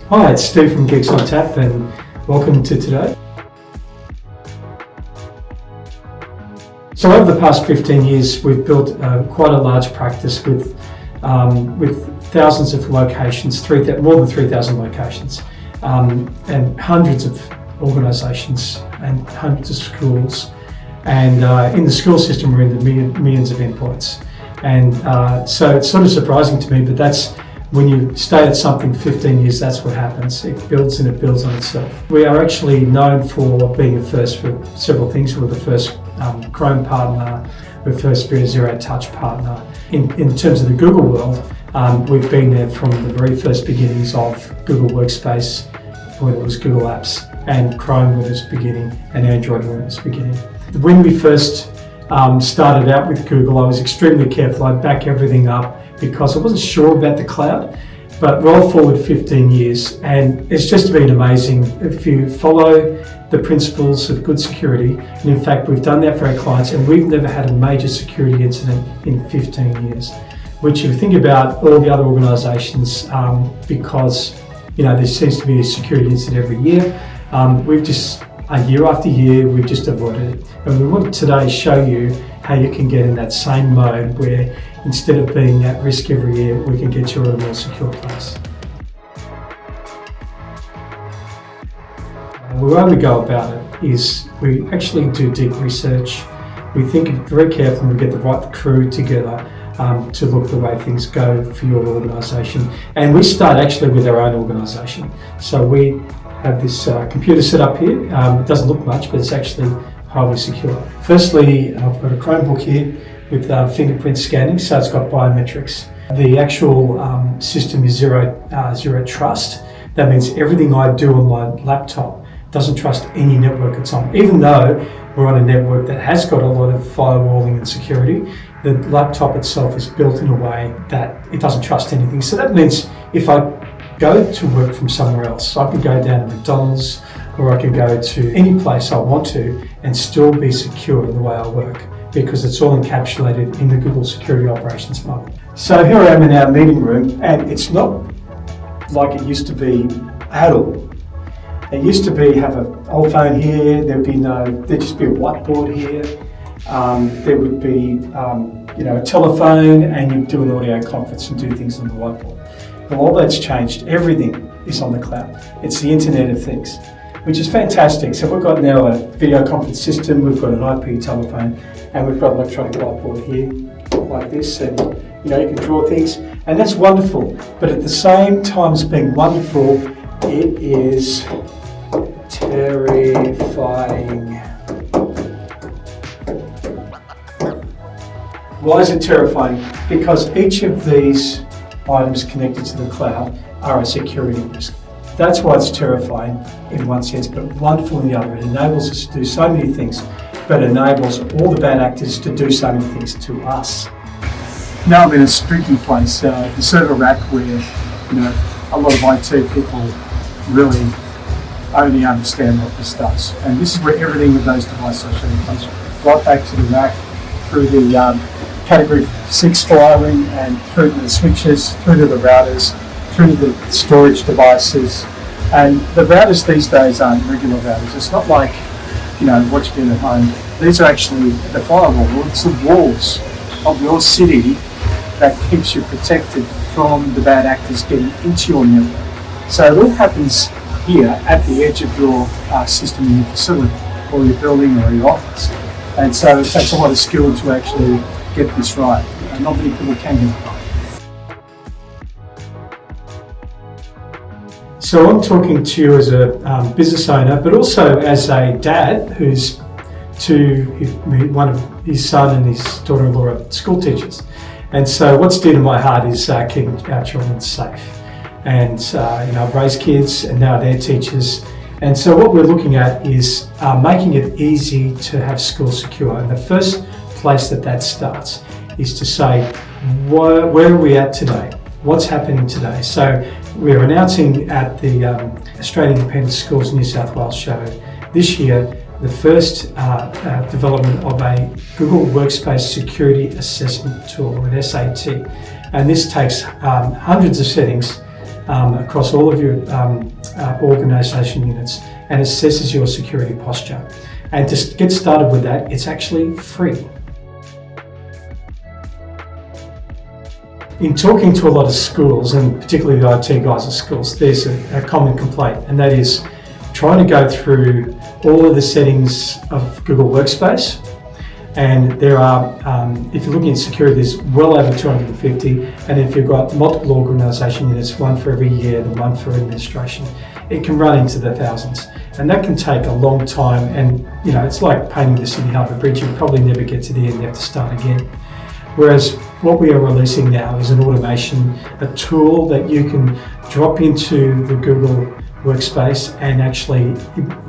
Hi, it's Steve from Geeks On Tap and welcome to today. So over the past 15 years we've built quite a large practice with thousands of locations, more than 3,000 locations, and hundreds of organisations and hundreds of schools. And in the school system we're in the millions of endpoints. And so it's sort of surprising to me, but that's when you stay at something 15 years, that's what happens. It builds and it builds on itself. We are actually known for being a first for several things. We're the first Chrome partner, we're the first Zero Touch partner. In terms of the Google world, we've been there from the very first beginnings of Google Workspace, when it was Google Apps, and Chrome when it was beginning, and Android when it was beginning. When we first started out with Google, I was extremely careful. I'd back everything up because I wasn't sure about the cloud. But roll forward 15 years and it's just been amazing. If you follow the principles of good security, and in fact we've done that for our clients, and we've never had a major security incident in 15 years, which if you think about all the other organisations, because there seems to be a security incident every year, we've just, year after year, we've just avoided it. And we want to today show you how you can get in that same mode where instead of being at risk every year, we can get you in a more secure place. The way we go about it is we actually do deep research. We think very carefully, we get the right crew together to look at the way things go for your organisation. And we start actually with our own organisation. So we have this computer set up here. It doesn't look much, but it's actually highly secure. Firstly, I've got a Chromebook here with fingerprint scanning, so it's got biometrics. The actual system is zero trust. That means everything I do on my laptop doesn't trust any network it's on. Even though we're on a network that has got a lot of firewalling and security, the laptop itself is built in a way that it doesn't trust anything. So that means if I go to work from somewhere else, I can go down to McDonald's or I can go to any place I want to and still be secure in the way I work, because it's all encapsulated in the Google Security Operations Model. So here I am in our meeting room, and it's not like it used to be at all. It used to be have an old phone here, there'd just be a whiteboard here, there would be a telephone, and you'd do an audio conference and do things on the whiteboard. Well, all that's changed. Everything is on the cloud. It's the Internet of Things, which is fantastic. So we've got now a video conference system, we've got an IP telephone, and we've got an electronic whiteboard here, like this, and you can draw things, and that's wonderful. But at the same time as being wonderful, it is terrifying. Why is it terrifying? Because each of these items connected to the cloud are a security risk. That's why it's terrifying in one sense, but wonderful in the other. It enables us to do so many things, but enables all the bad actors to do so many things to us. Now I'm in a spooky place, the server rack, where a lot of IT people really only understand what this does. And this is where everything with those devices actually comes right back to the rack, through the category 6 firing, and through to the switches, through to the routers, through to the storage devices. And the routers these days aren't regular routers. It's not like what you get at home. These are actually the firewall. It's the walls of your city that keeps you protected from the bad actors getting into your network. So it all happens here at the edge of your system in your facility, or your building, or your office. And so it takes a lot of skill to actually get this right. Not many people can get it right. So I'm talking to you as a business owner, but also as a dad who's one of his son and his daughter-in-law are school teachers. And so what's dear to my heart is keeping our children safe. And I've raised kids, and now they're teachers. And so what we're looking at is making it easy to have schools secure. And the first place that starts is to say, where are we at today? What's happening today? So we're announcing at the Australian Independent Schools New South Wales show this year the first development of a Google Workspace Security Assessment Tool, or an SAT. And this takes hundreds of settings across all of your organisation units and assesses your security posture. And to get started with that, it's actually free. In talking to a lot of schools, and particularly the IT guys at schools, there's a common complaint, and that is trying to go through all of the settings of Google Workspace. And there are, if you're looking at security, there's well over 250, and if you've got multiple organisation units, one for every year and one for administration, it can run into the thousands. And that can take a long time, and it's like painting the Sydney Harbour Bridge. You'll probably never get to the end, you have to start again. Whereas what we are releasing now is an automation, a tool that you can drop into the Google Workspace, and actually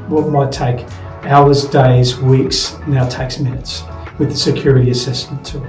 what might take hours, days, weeks, now takes minutes with the security assessment tool.